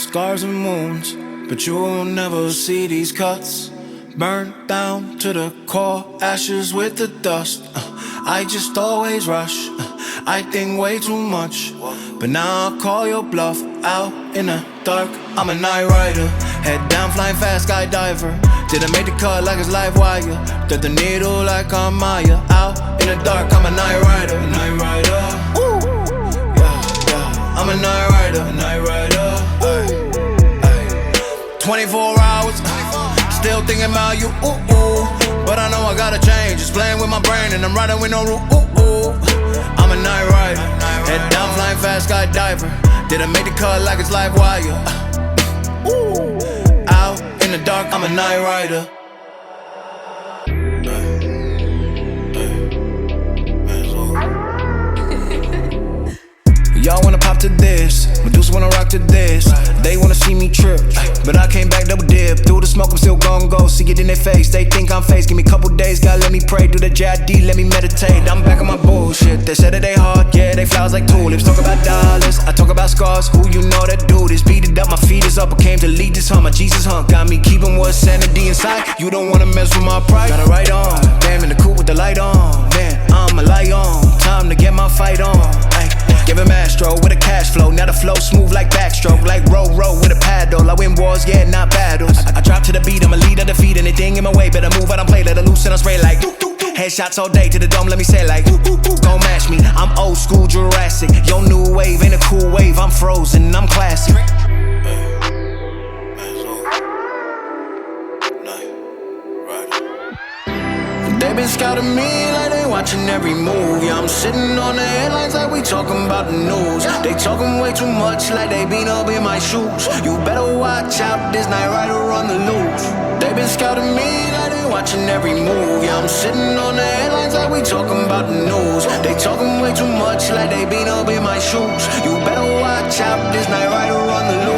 scars and wounds, but you will never see these cuts. Burned down to the core, ashes with the dust. I just always rush, I think way too much. But now I call your bluff, out in the dark. I'm a night rider, head down, flying fast, skydiver. Didn't make the cut like it's live wire. Thread the needle like I'm Maya. Out in the dark, I'm a night rider, night rider. Ooh. Yeah. I'm a night rider, night rider. Ay. 24 hours, still thinking about you, ooh, ooh. But I know I gotta change, just playing with my brain and I'm riding with no rule, ooh, ooh. I'm a night rider, head down, flying fast, skydiver. Didn't make the cut like it's live wire. Ooh. Out in the dark, I'm a night rider. Y'all wanna pop to this, Medusa wanna rock to this. They wanna see me trip, but I came back double dip. Through the smoke, I'm still gon' go, see it in their face. They think I'm fake, give me a couple days, God let me pray. Do the JID, let me meditate. I'm back on my bullshit, they said that they hard, yeah, they flowers like tulips. Talk about dollars, I talk about scars, who you know that do this. Beat it up, my feet is up, I came to lead this hunt. My Jesus hunt, got me keeping what's sanity inside. You don't wanna mess with my pride, got it right on. Damn, in the coupe with the light on, man, I'm a light on. Time to get my fight on, ay. Give him Astro with a cash flow. Now the flow smooth like backstroke. Like row with a paddle. I win wars, yeah, not battles. I drop to the beat, I'm a leader, defeat anything in my way. Better move, I don't play, let it loose and I spray like headshots all day to the dome, let me say like gon' match me, I'm old school Jurassic. Yo, new wave, ain't a cool wave. I'm frozen, I'm classic. They been scouting me like they watching every move. Yeah, I'm sitting on the headlines like we talking about the news. They talking way too much like they been up in my shoes. You better watch out, this night rider on the loose. They been scouting me like they watching every move. Yeah, I'm sitting on the headlines like we talking about the news. They talking way too much like they been up in my shoes. You better watch out, this night rider on the loose.